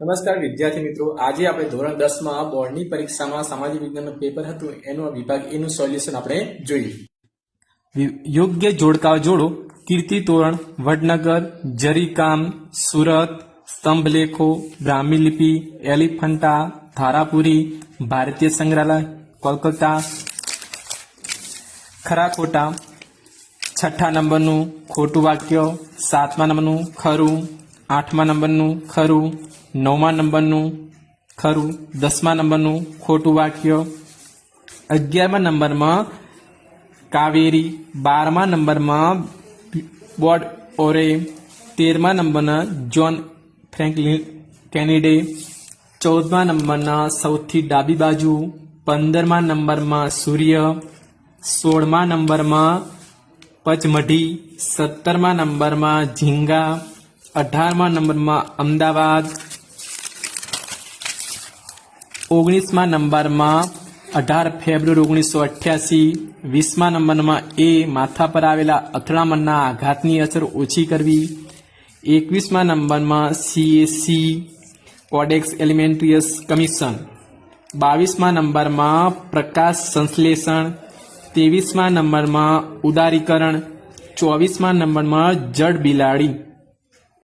નમસ્કાર વિદ્યાર્થી મિત્રો, આજે આપણે ધોરણ 10 માં બોર્ડની પરીક્ષામાં સામાજિક વિજ્ઞાનનું પેપર હતું એનું વિભાગ એ નું સોલ્યુશન આપણે જોઈએ. યોગ્ય જોડકાઓ જોડો. કીર્તિ તોરણ, વડનગર, જરીકામ, સુરત, સ્તંભલેખો, બ્રાહ્મી લિપિ, એલિફન્ટા, ધારાપુરી, ભારતીય સંગ્રહાલય, કોલકાતા. ખરા ખોટા. છઠ્ઠા નંબરનું ખોટું વાક્ય, સાતમા નંબરનું ખરું, આઠમા નંબરનું ખરું, નવમા નંબરનું ખરું, 10મા નંબરનું ખોટું વાક્ય, 11મા નંબરમાં કાવેરી, 12મા નંબરમાં બોર્ડ ઓરે, 13મા નંબરના જ્હોન ફ્રેન્કલિન કેનેડી, 14મા નંબરના સૌથી ડાબી બાજુ, 15મા નંબરમાં સૂર્ય, 16મા નંબરમાં પચમઢી, 17મા નંબરમાં ઝીંગા, 18મા નંબરમાં અમદાવાદ, 19મા નંબરમાં 18 ફેબ્રુઆરી 1988, 20મા નંબરમાં એ માથા પર આવેલા અથડામણના આઘાતની અસર ઓછી કરવી, 21મા નંબરમાં CAC કોડેક્સ એલિમેન્ટરીયસ કમિશન, 22મા નંબરમાં પ્રકાશ સંશ્લેષણ, 23મા નંબરમાં ઉદારીકરણ, 24મા નંબરમાં જડ બિલાડી.